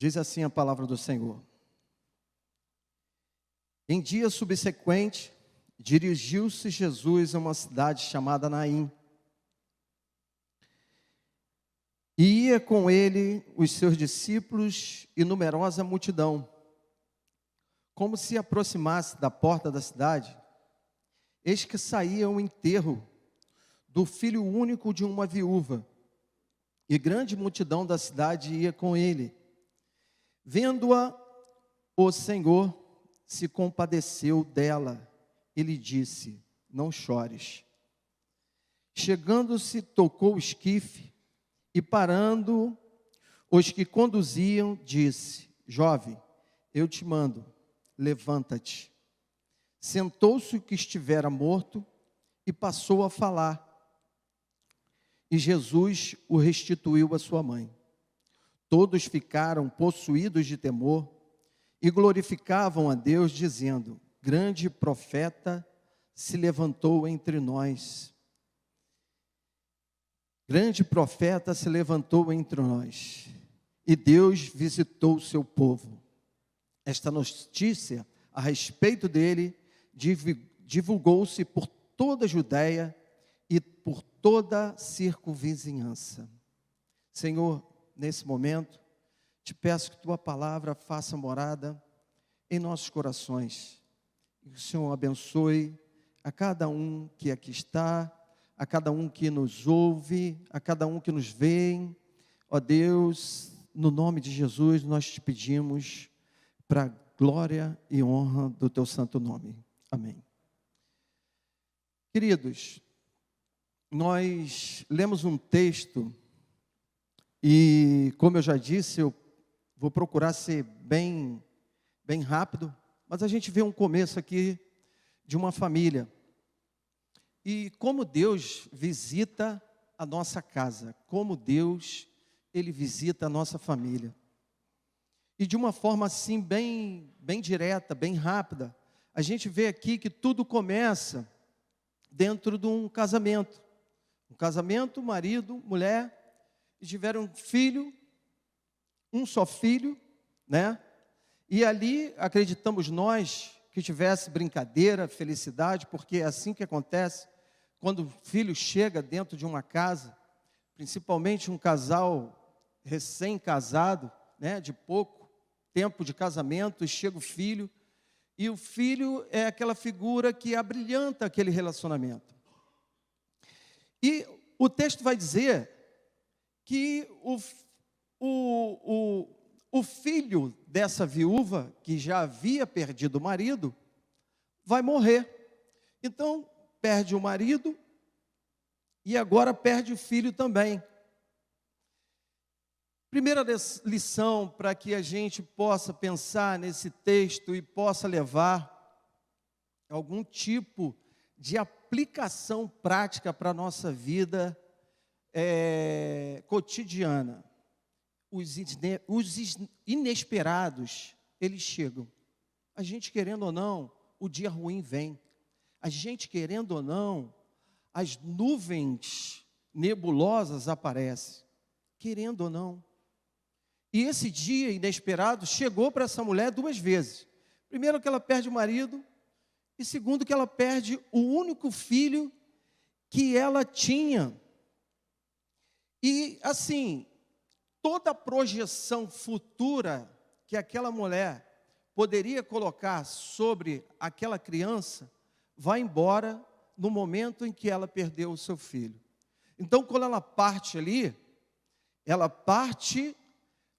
Diz assim a palavra do Senhor. Em dia subsequente, dirigiu-se Jesus a uma cidade chamada Naim. E ia com ele os seus discípulos e numerosa multidão. Como se aproximasse da porta da cidade, eis que saía o enterro do filho único de uma viúva, e grande multidão da cidade ia com ele. Vendo-a, o Senhor se compadeceu dela e lhe disse: não chores. Chegando-se, tocou o esquife e, parando os que conduziam, disse: jovem, eu te mando, levanta-te. Sentou-se o que estivera morto e passou a falar. E Jesus o restituiu à sua mãe. Todos ficaram possuídos de temor e glorificavam a Deus, dizendo: grande profeta se levantou entre nós. Grande profeta se levantou entre nós. E Deus visitou o seu povo. Esta notícia a respeito dele divulgou-se por toda a Judéia e por toda a circunvizinhança. Senhor, nesse momento, te peço que tua palavra faça morada em nossos corações. E que o Senhor abençoe a cada um que aqui está, a cada um que nos ouve, a cada um que nos vê. Ó Deus, no nome de Jesus, nós te pedimos para a glória e honra do teu santo nome. Amém. Queridos, nós lemos um texto e, como eu já disse, eu vou procurar ser bem rápido, mas a gente vê um começo aqui de uma família. E como Deus visita a nossa casa, como Deus, Ele visita a nossa família. E de uma forma assim, bem direta, bem rápida, a gente vê aqui que tudo começa dentro de um casamento. Um casamento, marido, mulher, e tiveram um filho, um só filho, né? E ali, acreditamos nós, que tivesse brincadeira, felicidade, porque é assim que acontece quando o filho chega dentro de uma casa, principalmente um casal recém-casado, né, de pouco tempo de casamento, e chega o filho, e o filho é aquela figura que abrilhanta aquele relacionamento. E o texto vai dizer que o filho dessa viúva, que já havia perdido o marido, vai morrer. Então, perde o marido e agora perde o filho também. Primeira lição para que a gente possa pensar nesse texto e possa levar algum tipo de aplicação prática para a nossa vida cotidiana. Os inesperados, eles chegam. A gente querendo ou não, o dia ruim vem. A gente querendo ou não, as nuvens nebulosas aparecem. Querendo ou não. E esse dia inesperado chegou para essa mulher duas vezes. Primeiro que ela perde o marido, e segundo que ela perde o único filho que ela tinha. E assim, toda a projeção futura que aquela mulher poderia colocar sobre aquela criança, vai embora no momento em que ela perdeu o seu filho. Então, quando ela parte ali, ela parte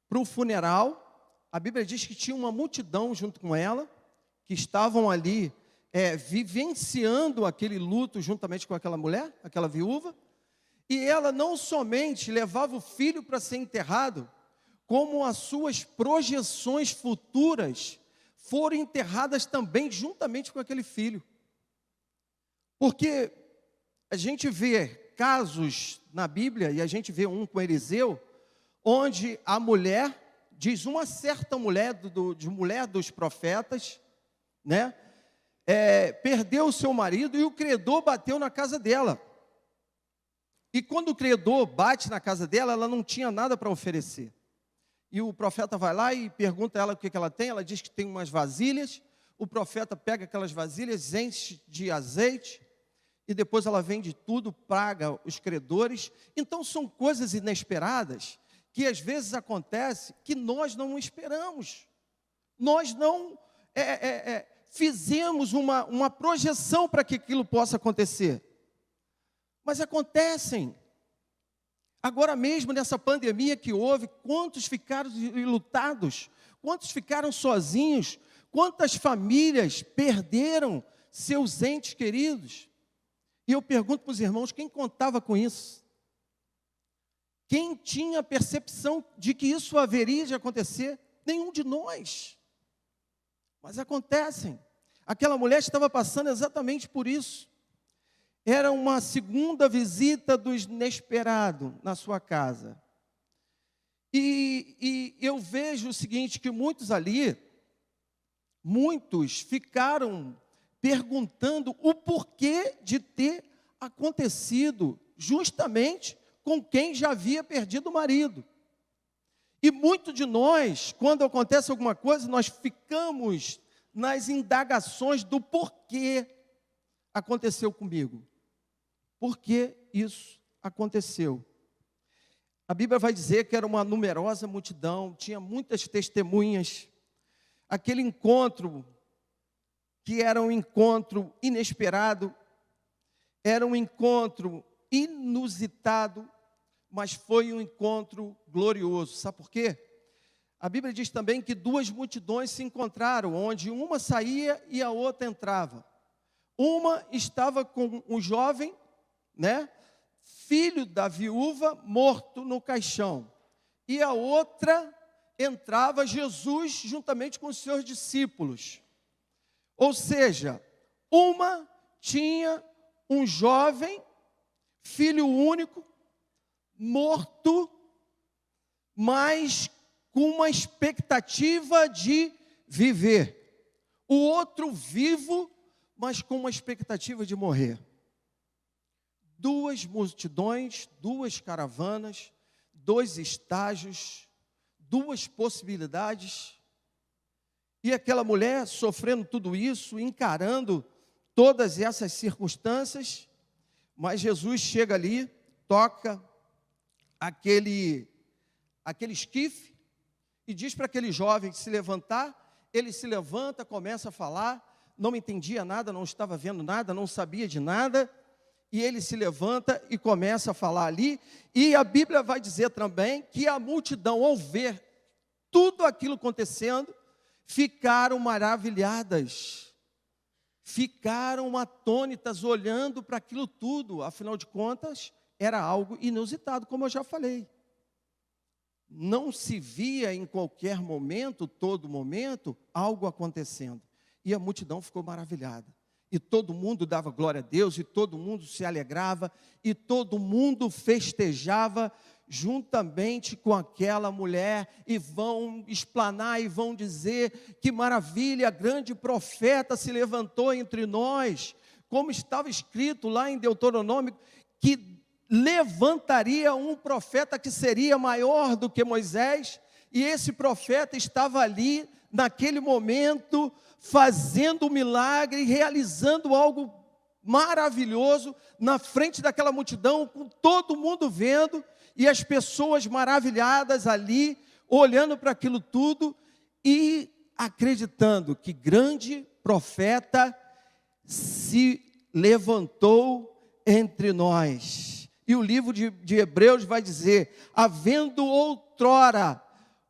para o funeral. A Bíblia diz que tinha uma multidão junto com ela, que estavam ali vivenciando aquele luto juntamente com aquela mulher, aquela viúva. E ela não somente levava o filho para ser enterrado, como as suas projeções futuras foram enterradas também juntamente com aquele filho. Porque a gente vê casos na Bíblia, e a gente vê um com Eliseu, onde a mulher, diz uma certa mulher, mulher dos profetas, né, perdeu o seu marido e o credor bateu na casa dela. E quando o credor bate na casa dela, ela não tinha nada para oferecer. E o profeta vai lá e pergunta a ela o que ela tem. Ela diz que tem umas vasilhas. O profeta pega aquelas vasilhas, enche de azeite, e depois ela vende tudo, paga os credores. Então são coisas inesperadas que às vezes acontece que nós não esperamos. Nós não fizemos uma projeção para que aquilo possa acontecer. Mas acontecem. Agora mesmo, nessa pandemia que houve, quantos ficaram enlutados? Quantos ficaram sozinhos? Quantas famílias perderam seus entes queridos? E eu pergunto para os irmãos, quem contava com isso? Quem tinha a percepção de que isso haveria de acontecer? Nenhum de nós. Mas acontecem. Aquela mulher estava passando exatamente por isso. Era uma segunda visita do inesperado na sua casa. E eu vejo o seguinte, que muitos ficaram perguntando o porquê de ter acontecido justamente com quem já havia perdido o marido. E muito de nós, quando acontece alguma coisa, nós ficamos nas indagações do porquê aconteceu comigo. Por que isso aconteceu? A Bíblia vai dizer que era uma numerosa multidão, tinha muitas testemunhas. Aquele encontro, que era um encontro inesperado, era um encontro inusitado, mas foi um encontro glorioso. Sabe por quê? A Bíblia diz também que duas multidões se encontraram, onde uma saía e a outra entrava. Uma estava com um jovem, filho da viúva, morto no caixão. E a outra entrava Jesus juntamente com os seus discípulos. Ou seja, uma tinha um jovem, filho único, morto, mas com uma expectativa de viver. O outro vivo, mas com uma expectativa de morrer. Duas multidões, duas caravanas, dois estágios, duas possibilidades. E aquela mulher sofrendo tudo isso, encarando todas essas circunstâncias, mas Jesus chega ali, toca aquele esquife e diz para aquele jovem se levantar. Ele se levanta, começa a falar, não entendia nada, não estava vendo nada, não sabia de nada, e ele se levanta e começa a falar ali. E a Bíblia vai dizer também que a multidão, ao ver tudo aquilo acontecendo, ficaram maravilhadas, ficaram atônitas olhando para aquilo tudo. Afinal de contas, era algo inusitado, como eu já falei. Não se via em qualquer momento, todo momento, algo acontecendo. E a multidão ficou maravilhada. E todo mundo dava glória a Deus, e todo mundo se alegrava, e todo mundo festejava juntamente com aquela mulher, e vão explanar e vão dizer: que maravilha, grande profeta se levantou entre nós, como estava escrito lá em Deuteronômio, que levantaria um profeta que seria maior do que Moisés, e esse profeta estava ali, naquele momento, fazendo um milagre, realizando algo maravilhoso, na frente daquela multidão, com todo mundo vendo, e as pessoas maravilhadas ali, olhando para aquilo tudo, e acreditando que grande profeta se levantou entre nós. E o livro de Hebreus vai dizer: havendo outrora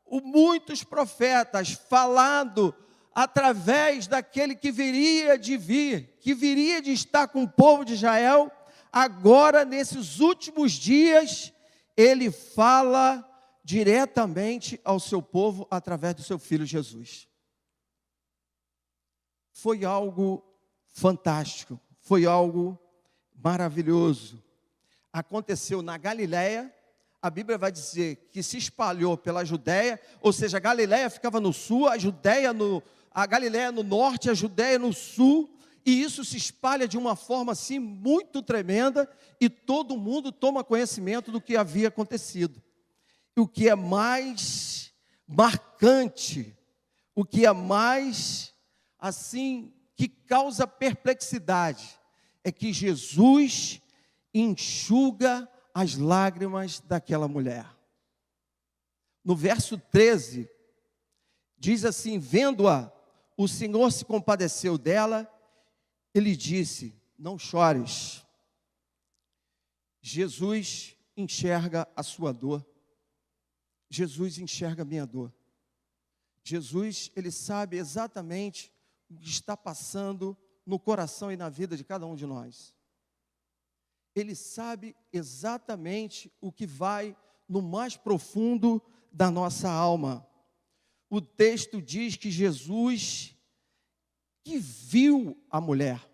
muitos profetas falado através daquele que viria de vir, que viria de estar com o povo de Israel, agora nesses últimos dias, ele fala diretamente ao seu povo através do seu filho Jesus. Foi algo fantástico, foi algo maravilhoso. Aconteceu na Galileia. A Bíblia vai dizer que se espalhou pela Judéia, ou seja, a Galileia ficava no sul, a Galileia no norte, a Judéia no sul, e isso se espalha de uma forma assim muito tremenda, e todo mundo toma conhecimento do que havia acontecido. E o que é mais marcante, o que é mais, assim, que causa perplexidade, é que Jesus enxuga as lágrimas daquela mulher. No verso 13, diz assim: vendo-a, o Senhor se compadeceu dela, ele disse: não chores. Jesus enxerga a sua dor. Jesus enxerga a minha dor. Jesus, ele sabe exatamente o que está passando no coração e na vida de cada um de nós. Ele sabe exatamente o que vai no mais profundo da nossa alma. O texto diz que Jesus que viu a mulher.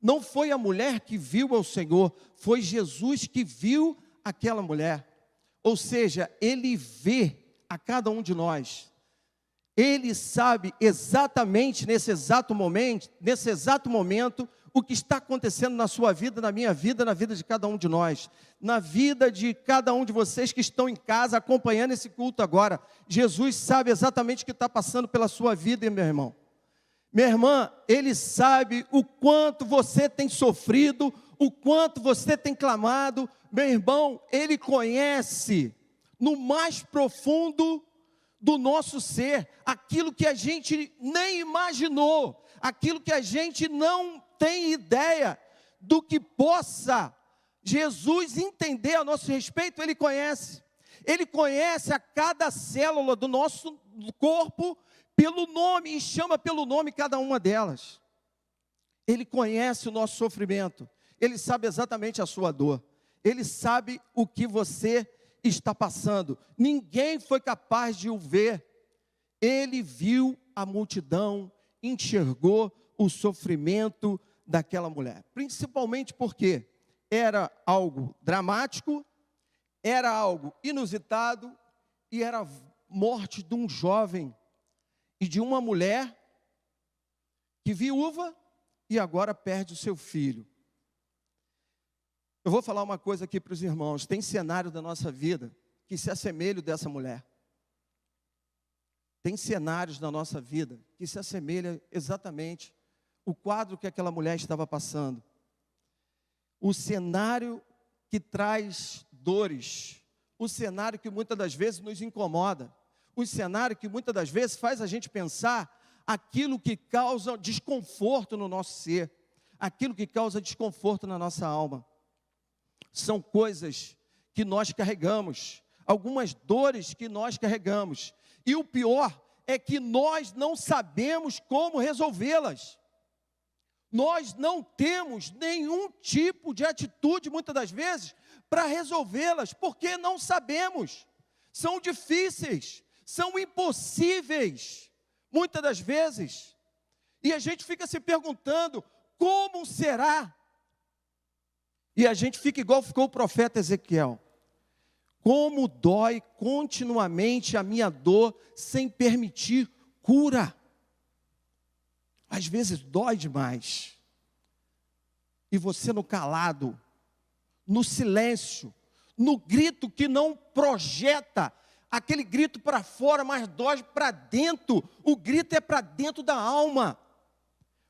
Não foi a mulher que viu ao Senhor, foi Jesus que viu aquela mulher. Ou seja, ele vê a cada um de nós. Ele sabe exatamente nesse exato momento, o que está acontecendo na sua vida, na minha vida, na vida de cada um de nós, na vida de cada um de vocês que estão em casa acompanhando esse culto agora. Jesus sabe exatamente o que está passando pela sua vida, meu irmão. Minha irmã, ele sabe o quanto você tem sofrido, o quanto você tem clamado. Meu irmão, ele conhece no mais profundo do nosso ser aquilo que a gente nem imaginou, aquilo que a gente não tem ideia do que possa Jesus entender a nosso respeito. Ele conhece a cada célula do nosso corpo pelo nome, e chama pelo nome cada uma delas. Ele conhece o nosso sofrimento, ele sabe exatamente a sua dor, ele sabe o que você está passando. Ninguém foi capaz de o ver. Ele viu a multidão, enxergou o sofrimento daquela mulher, principalmente porque era algo dramático, era algo inusitado, e era a morte de um jovem e de uma mulher que viúva e agora perde o seu filho. Eu vou falar uma coisa aqui para os irmãos: tem cenário da nossa vida que se assemelha dessa mulher. Tem cenários da nossa vida que se assemelha exatamente o quadro que aquela mulher estava passando. O cenário que traz dores, o cenário que muitas das vezes nos incomoda, o cenário que muitas das vezes faz a gente pensar aquilo que causa desconforto no nosso ser, aquilo que causa desconforto na nossa alma. São coisas que nós carregamos, algumas dores que nós carregamos, e o pior é que nós não sabemos como resolvê-las. Nós não temos nenhum tipo de atitude, muitas das vezes, para resolvê-las, porque não sabemos. São difíceis, são impossíveis, muitas das vezes. E a gente fica se perguntando: como será? E a gente fica igual ficou o profeta Ezequiel: como dói continuamente a minha dor, sem permitir cura. Às vezes dói demais. E você no calado, no silêncio, no grito que não projeta, aquele grito para fora, mas dói para dentro. O grito é para dentro da alma.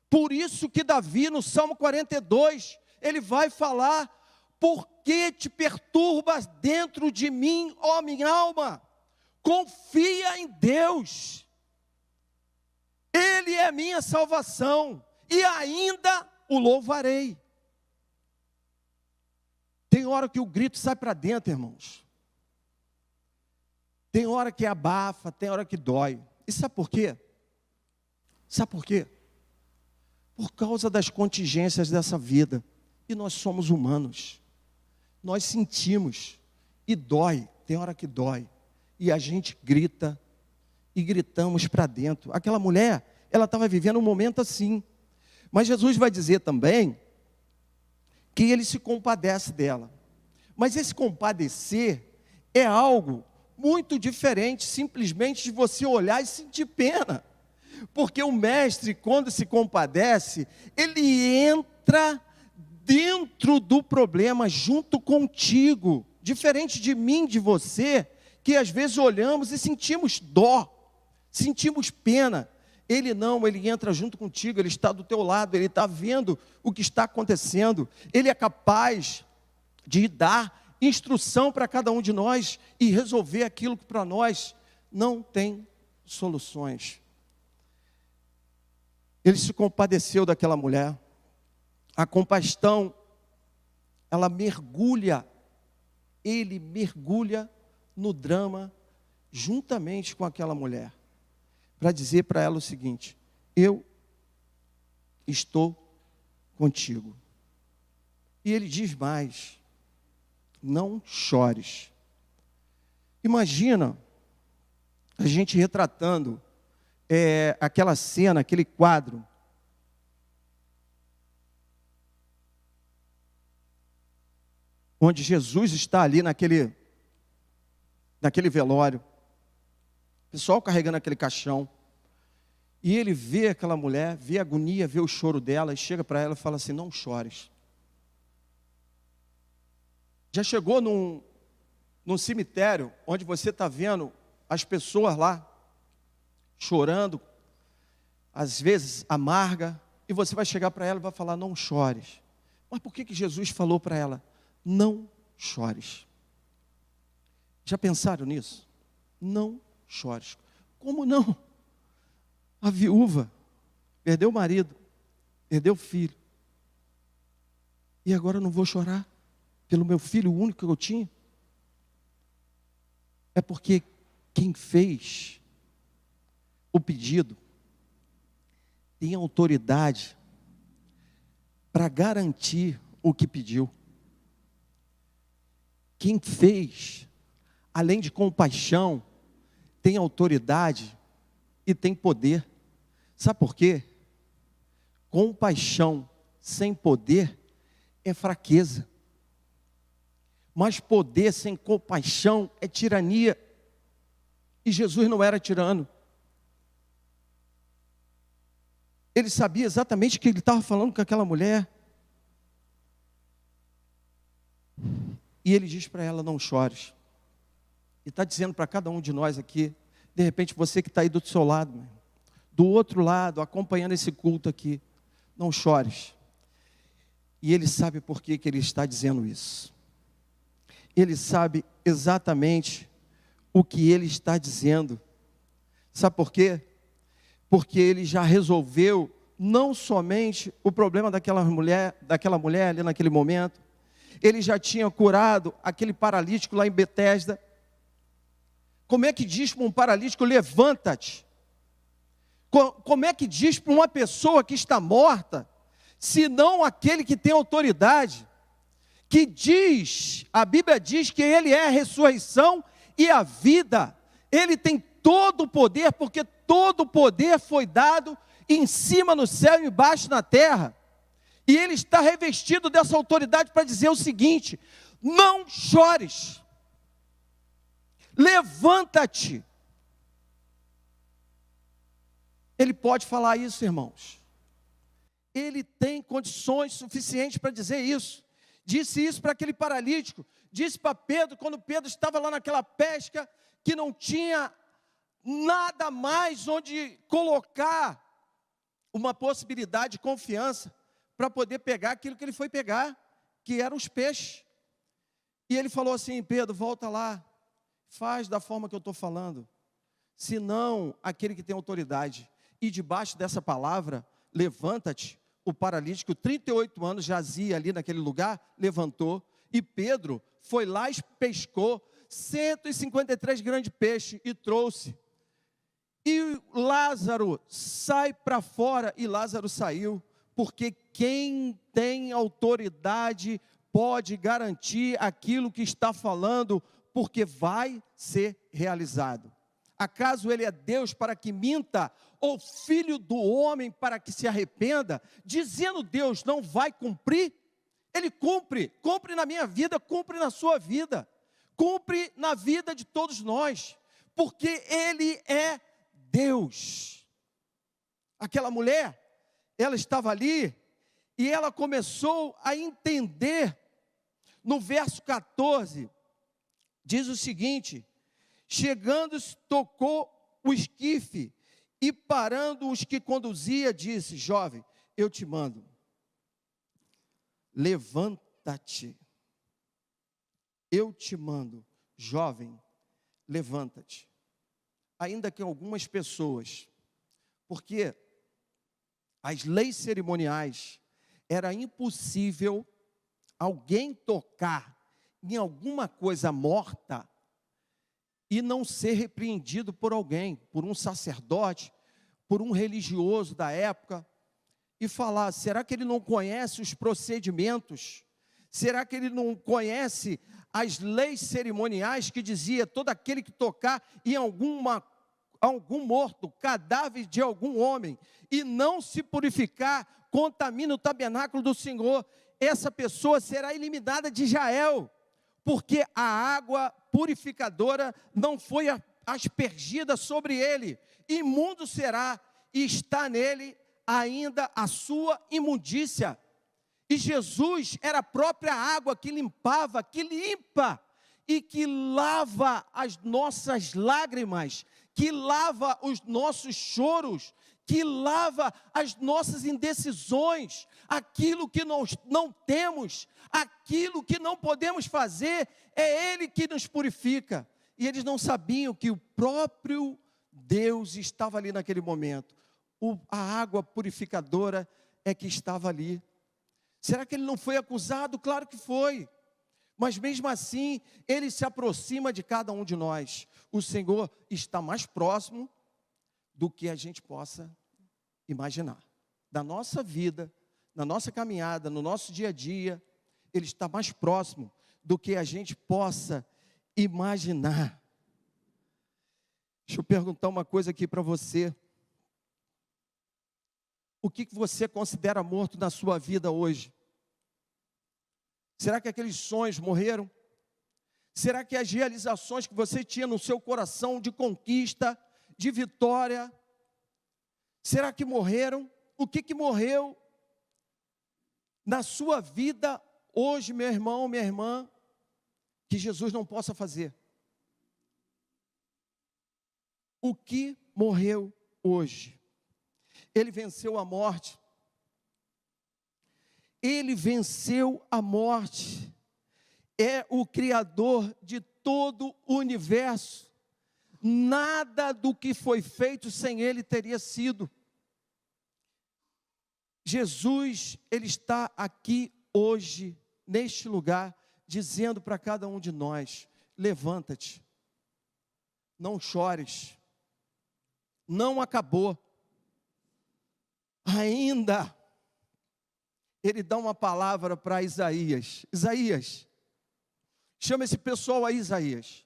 Por isso que Davi, no Salmo 42, ele vai falar: por que te perturbas dentro de mim, ó minha alma? Confia em Deus. Ele é minha salvação, e ainda o louvarei. Tem hora que o grito sai para dentro, irmãos. Tem hora que abafa, tem hora que dói. E sabe por quê? Sabe por quê? Por causa das contingências dessa vida. E nós somos humanos. Nós sentimos. E dói. Tem hora que dói. E a gente grita. E gritamos para dentro. Aquela mulher, ela estava vivendo um momento assim. Mas Jesus vai dizer também que ele se compadece dela. Mas esse compadecer é algo muito diferente simplesmente de você olhar e sentir pena. Porque o mestre, quando se compadece, ele entra dentro do problema junto contigo. Diferente de mim, de você, porque às vezes olhamos e sentimos dó, sentimos pena. Ele não, ele entra junto contigo, ele está do teu lado, ele está vendo o que está acontecendo. Ele é capaz de dar instrução para cada um de nós e resolver aquilo que para nós não tem soluções. Ele se compadeceu daquela mulher. A compaixão, ele mergulha no drama juntamente com aquela mulher, para dizer para ela o seguinte: eu estou contigo. E ele diz mais: não chores. Imagina a gente retratando aquela cena, aquele quadro. Onde Jesus está ali naquele velório. O pessoal carregando aquele caixão. E ele vê aquela mulher, vê a agonia, vê o choro dela, e chega para ela e fala assim: não chores. Já chegou num cemitério, onde você está vendo as pessoas lá, chorando, às vezes amarga, e você vai chegar para ela e vai falar: não chores. Mas por que Jesus falou para ela: não chores? Já pensaram nisso? Não chores. Como não? A viúva perdeu o marido, perdeu o filho. E agora eu não vou chorar pelo meu filho, o único que eu tinha? É porque quem fez o pedido tem autoridade para garantir o que pediu. Quem fez, além de compaixão, tem autoridade e tem poder. Sabe por quê? Compaixão sem poder é fraqueza. Mas poder sem compaixão é tirania. E Jesus não era tirano. Ele sabia exatamente o que ele estava falando com aquela mulher. E ele diz para ela: não chores. E está dizendo para cada um de nós aqui, de repente você que está aí do seu lado, meu irmão, do outro lado, acompanhando esse culto aqui: não chores. E ele sabe por que ele está dizendo isso. Ele sabe exatamente o que ele está dizendo. Sabe por quê? Porque ele já resolveu não somente o problema daquela mulher ali naquele momento. Ele já tinha curado aquele paralítico lá em Betesda. Como é que diz para um paralítico: levanta-te? Como é que diz para uma pessoa que está morta, senão aquele que tem autoridade, que diz, a Bíblia diz que ele é a ressurreição e a vida. Ele tem todo o poder, porque todo o poder foi dado em cima no céu e embaixo na terra. E ele está revestido dessa autoridade para dizer o seguinte: não chores, levanta-te. Ele pode falar isso, irmãos. Ele tem condições suficientes para dizer isso. Disse isso para aquele paralítico. Disse para Pedro, quando Pedro estava lá naquela pesca, que não tinha nada mais onde colocar uma possibilidade de confiança para poder pegar aquilo que ele foi pegar, que eram os peixes. E ele falou assim: Pedro, volta lá, faz da forma que eu estou falando, senão aquele que tem autoridade. E debaixo dessa palavra, levanta-te, o paralítico, 38 anos, jazia ali naquele lugar, levantou, e Pedro foi lá e pescou 153 grandes peixes e trouxe. E Lázaro sai para fora, e Lázaro saiu, porque quem tem autoridade pode garantir aquilo que está falando, porque vai ser realizado. Acaso ele é Deus para que minta, ou filho do homem para que se arrependa? Dizendo Deus não vai cumprir, ele cumpre na minha vida, cumpre na sua vida, cumpre na vida de todos nós, porque ele é Deus. Aquela mulher, ela estava ali, e ela começou a entender. No verso 14, diz o seguinte: Chegando-se, tocou o esquife, e parando os que conduzia, disse: jovem, eu te mando, levanta-te. Eu te mando, jovem, levanta-te. Ainda que algumas pessoas, porque as leis cerimoniais, era impossível alguém tocar em alguma coisa morta e não ser repreendido por alguém, por um sacerdote, por um religioso da época, e falar: será que ele não conhece os procedimentos? Será que ele não conhece as leis cerimoniais que dizia: todo aquele que tocar em algum morto, cadáver de algum homem, e não se purificar, contamina o tabernáculo do Senhor, essa pessoa será eliminada de Israel, porque a água purificadora não foi aspergida sobre ele, imundo será, e está nele ainda a sua imundícia. E Jesus era a própria água que limpava, que limpa, e que lava as nossas lágrimas, que lava os nossos choros, que lava as nossas indecisões, aquilo que nós não temos, aquilo que não podemos fazer, é Ele que nos purifica. E eles não sabiam que o próprio Deus estava ali naquele momento. A água purificadora é que estava ali. Será que ele não foi acusado? Claro que foi. Mas mesmo assim, ele se aproxima de cada um de nós. O Senhor está mais próximo do que a gente possa imaginar. Da nossa vida, na nossa caminhada, no nosso dia a dia, Ele está mais próximo do que a gente possa imaginar. Deixa eu perguntar uma coisa aqui para você. O que você considera morto na sua vida hoje? Será que aqueles sonhos morreram? Será que as realizações que você tinha no seu coração de conquista, de vitória, será que morreram? O que morreu na sua vida hoje, meu irmão, minha irmã, que Jesus não possa fazer? O que morreu hoje? Ele venceu a morte. Ele venceu a morte. É o Criador de todo o universo. Nada do que foi feito sem Ele teria sido. Jesus, Ele está aqui hoje, neste lugar, dizendo para cada um de nós: levanta-te, não chores, não acabou. Ainda, Ele dá uma palavra para Isaías. Isaías, chama esse pessoal aí, Isaías.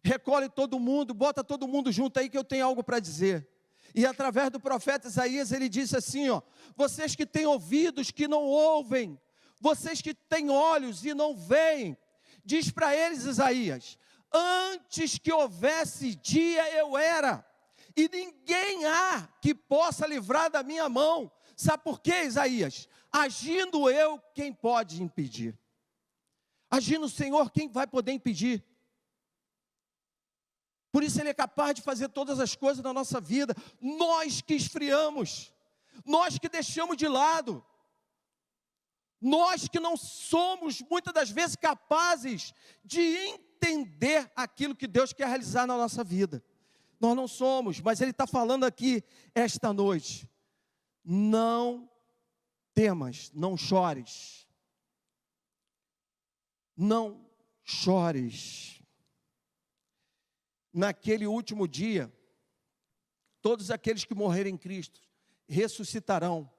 Recolhe todo mundo, bota todo mundo junto aí que eu tenho algo para dizer. E através do profeta Isaías, ele disse assim, ó: vocês que têm ouvidos que não ouvem, vocês que têm olhos e não veem, diz para eles, Isaías: antes que houvesse dia eu era, e ninguém há que possa livrar da minha mão. Sabe por quê, Isaías? Agindo eu, quem pode impedir? Agindo o Senhor, quem vai poder impedir? Por isso Ele é capaz de fazer todas as coisas na nossa vida. Nós que esfriamos, nós que deixamos de lado, nós que não somos muitas das vezes capazes de entender aquilo que Deus quer realizar na nossa vida. Nós não somos, mas Ele está falando aqui esta noite: não temas, não chores, não chores. Naquele último dia, todos aqueles que morrerem em Cristo ressuscitarão,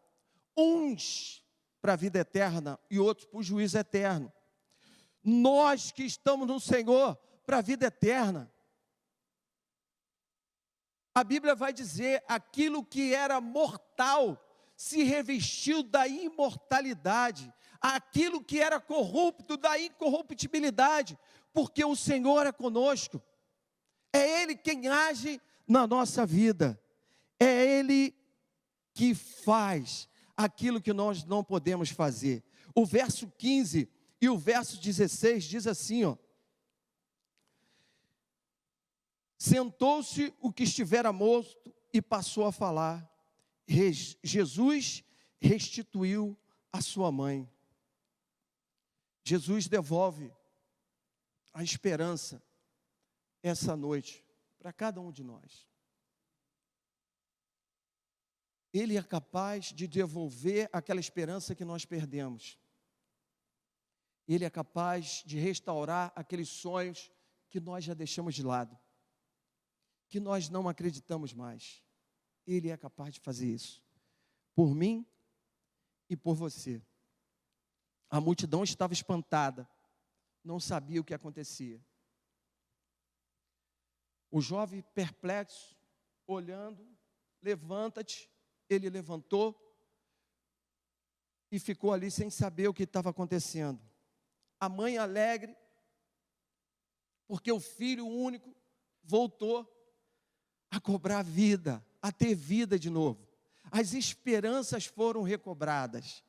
uns para a vida eterna e outros para o juízo eterno. Nós que estamos no Senhor, para a vida eterna. A Bíblia vai dizer: aquilo que era mortal se revestiu da imortalidade, aquilo que era corrupto da incorruptibilidade, porque o Senhor é conosco. É Ele quem age na nossa vida. É Ele que faz aquilo que nós não podemos fazer. O verso 15 e o verso 16 diz assim, ó: Sentou-se o que estivera morto e passou a falar. Jesus restituiu a sua mãe. Jesus devolve a esperança essa noite para cada um de nós. Ele é capaz de devolver aquela esperança que nós perdemos. Ele é capaz de restaurar aqueles sonhos que nós já deixamos de lado, que nós não acreditamos mais. Ele é capaz de fazer isso, por mim e por você. A multidão estava espantada, não sabia o que acontecia. O jovem perplexo, olhando, levanta-te. Ele levantou e ficou ali sem saber o que estava acontecendo. A mãe alegre, porque o filho único voltou a cobrar vida, a ter vida de novo. As esperanças foram recobradas.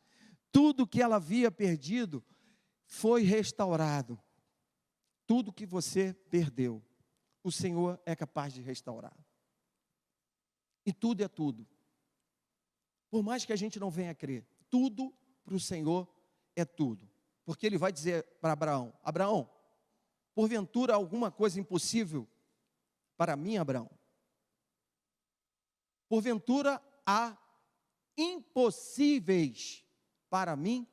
Tudo que ela havia perdido foi restaurado. Tudo que você perdeu, o Senhor é capaz de restaurar. E tudo é tudo. Por mais que a gente não venha a crer, tudo para o Senhor é tudo. Porque Ele vai dizer para Abraão: Abraão, porventura há alguma coisa impossível para mim, Abraão? Porventura há impossíveis para mim?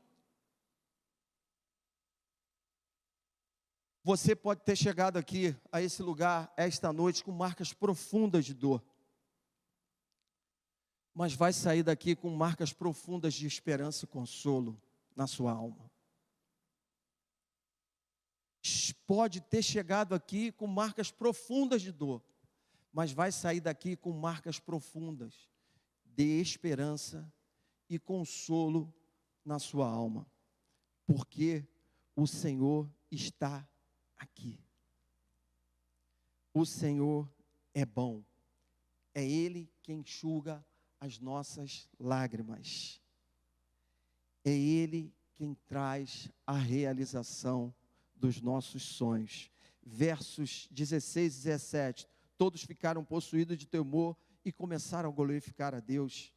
Você pode ter chegado aqui a esse lugar, esta noite, com marcas profundas de dor. Mas vai sair daqui com marcas profundas de esperança e consolo na sua alma. Pode ter chegado aqui com marcas profundas de dor, mas vai sair daqui com marcas profundas de esperança e consolo na sua alma, porque o Senhor está aqui. O Senhor é bom, é Ele quem enxuga as nossas lágrimas. É Ele quem traz a realização dos nossos sonhos. Versos 16 e 17. Todos ficaram possuídos de temor e começaram a glorificar a Deus,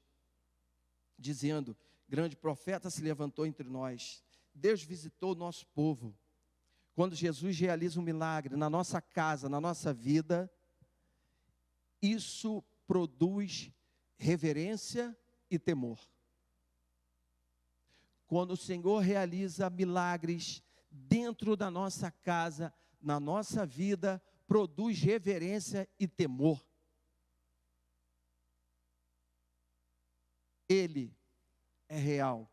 dizendo: grande profeta se levantou entre nós. Deus visitou o nosso povo. Quando Jesus realiza um milagre na nossa casa, na nossa vida, isso produz reverência e temor. Quando o Senhor realiza milagres dentro da nossa casa, na nossa vida, produz reverência e temor. Ele é real.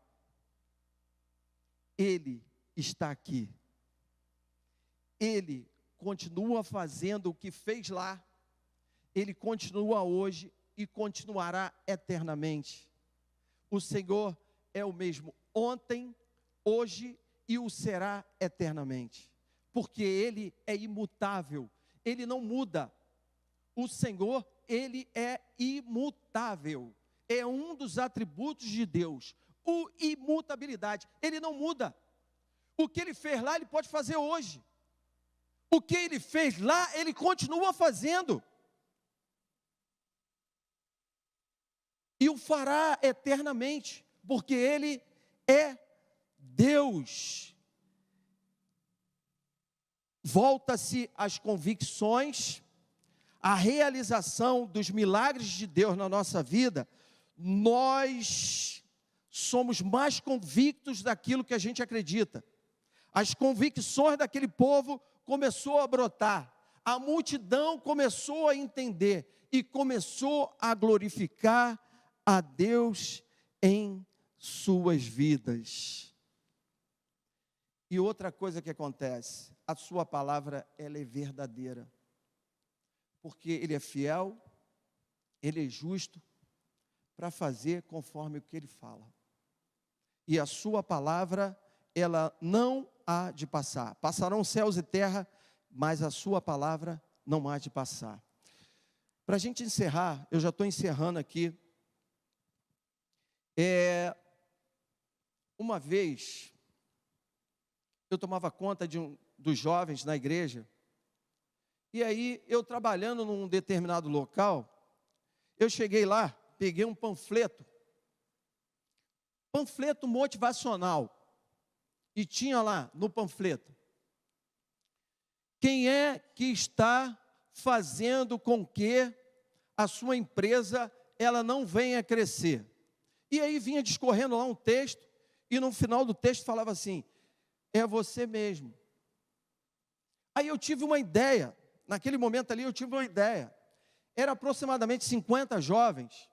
Ele está aqui. Ele continua fazendo o que fez lá. Ele continua hoje e continuará eternamente. O Senhor é o mesmo ontem, hoje e o será eternamente, porque Ele é imutável, Ele não muda. O Senhor, Ele é imutável, é um dos atributos de Deus, a imutabilidade. Ele não muda. O que Ele fez lá, Ele pode fazer hoje. O que Ele fez lá, Ele continua fazendo. E o fará eternamente, porque Ele é Deus. Volta-se às convicções, a realização dos milagres de Deus na nossa vida. Nós somos mais convictos daquilo que a gente acredita. As convicções daquele povo começou a brotar. A multidão começou a entender e começou a glorificar a Deus em suas vidas. E outra coisa que acontece, a sua palavra, ela é verdadeira, porque Ele é fiel, Ele é justo, para fazer conforme o que Ele fala. E a sua palavra, ela não há de passar. Passarão céus e terra, mas a sua palavra não há de passar. Para a gente encerrar, eu já estou encerrando aqui. Uma vez, eu tomava conta dos jovens na igreja, E aí, eu trabalhando num determinado local, eu cheguei lá, peguei um panfleto motivacional, e tinha lá no panfleto: quem é que está fazendo com que a sua empresa ela não venha crescer? E aí vinha discorrendo lá um texto, e no final do texto falava assim: é você mesmo. Aí eu tive uma ideia, naquele momento ali eu tive uma ideia, era aproximadamente 50 jovens,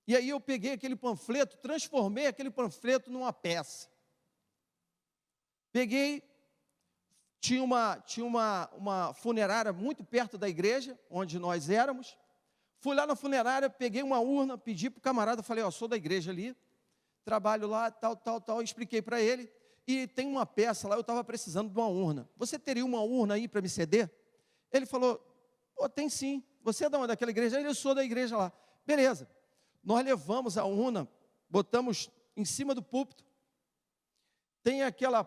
e aí eu peguei aquele panfleto, transformei aquele panfleto numa peça. Peguei, tinha uma funerária muito perto da igreja, onde nós éramos. Fui lá na funerária, peguei uma urna, pedi para o camarada, falei: ó, sou da igreja ali, trabalho lá, tal, expliquei para ele, e tem uma peça lá, eu estava precisando de uma urna. Você teria uma urna aí para me ceder? Ele falou: pô, tem sim. Você é daquela igreja? Eu sou da igreja lá. Beleza. Nós levamos a urna, botamos em cima do púlpito, tem aquela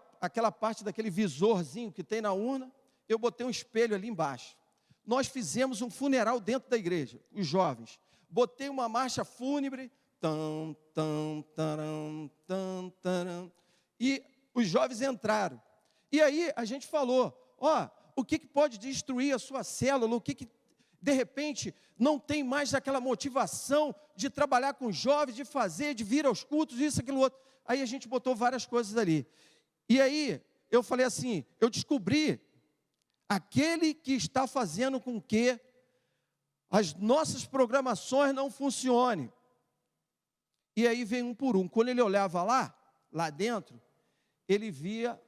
parte daquele visorzinho que tem na urna, eu botei um espelho ali embaixo. Nós fizemos um funeral dentro da igreja, os jovens. Botei uma marcha fúnebre, tam, tam, taram, tam, taram, e os jovens entraram. E aí a gente falou: ó, o que pode destruir a sua célula, o que de repente não tem mais aquela motivação de trabalhar com jovens, de fazer, de vir aos cultos, isso, aquilo, outro. Aí a gente botou várias coisas ali. E aí eu falei assim: eu descobri aquele que está fazendo com que as nossas programações não funcionem. E aí vem um por um. Quando ele olhava lá dentro, ele via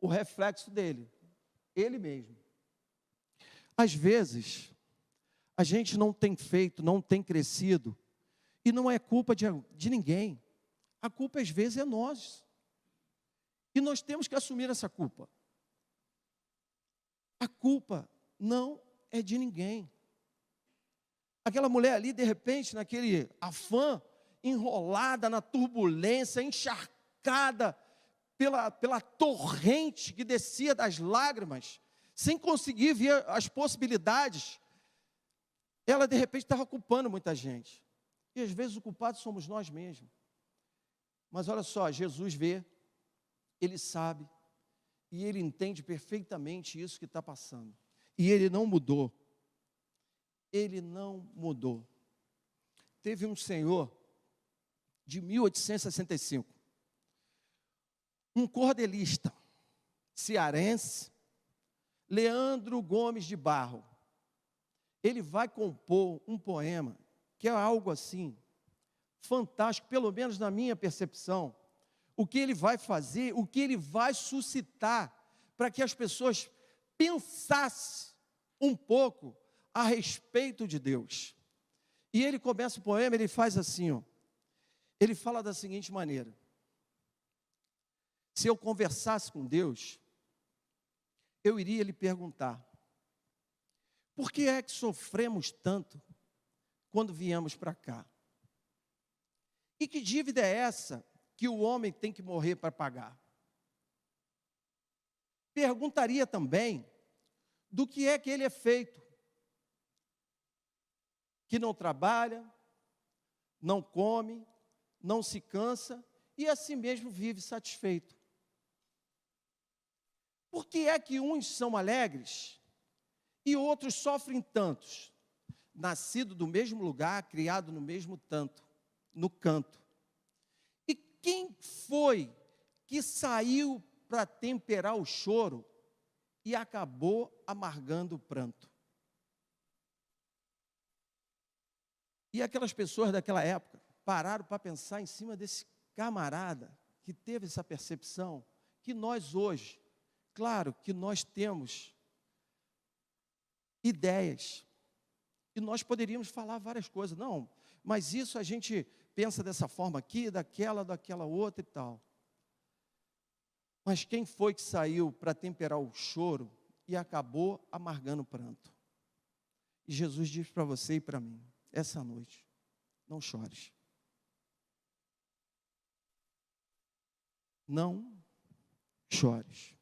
o reflexo dele, ele mesmo. Às vezes, a gente não tem feito, não tem crescido, e não é culpa de ninguém. A culpa às vezes é nossa. E nós temos que assumir essa culpa. A culpa não é de ninguém. Aquela mulher ali, de repente, naquele afã, enrolada na turbulência, encharcada pela torrente que descia das lágrimas, sem conseguir ver as possibilidades, ela de repente estava culpando muita gente. E às vezes o culpado somos nós mesmos. Mas olha só, Jesus vê, Ele sabe, e Ele entende perfeitamente isso que está passando. E Ele não mudou. Ele não mudou. Teve um senhor, de 1865, um cordelista cearense, Leandro Gomes de Barro. Ele vai compor um poema que é algo assim, fantástico, pelo menos na minha percepção. O que ele vai fazer, o que ele vai suscitar, para que as pessoas pensassem um pouco a respeito de Deus. E ele começa o poema, ele faz assim, ó. Ele fala da seguinte maneira: se eu conversasse com Deus, eu iria lhe perguntar: por que é que sofremos tanto quando viemos para cá? E que dívida é essa que o homem tem que morrer para pagar? Perguntaria também do que é que ele é feito, que não trabalha, não come, não se cansa e assim mesmo vive satisfeito. Por que é que uns são alegres e outros sofrem tantos? Nascido do mesmo lugar, criado no mesmo no canto. E quem foi que saiu para temperar o choro e acabou amargando o pranto? E aquelas pessoas daquela época pararam para pensar em cima desse camarada que teve essa percepção, que nós hoje, claro que nós temos ideias, e nós poderíamos falar várias coisas, não, mas isso a gente pensa dessa forma aqui, daquela outra e tal. Mas quem foi que saiu para temperar o choro e acabou amargando o pranto? E Jesus diz para você e para mim, essa noite: não chores. Não chores.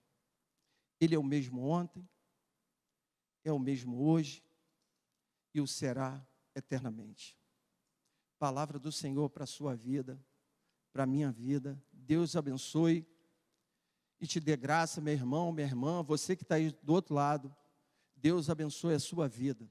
Ele é o mesmo ontem, é o mesmo hoje e o será eternamente. Palavra do Senhor para a sua vida, para a minha vida. Deus abençoe e te dê graça, meu irmão, minha irmã, você que está aí do outro lado. Deus abençoe a sua vida.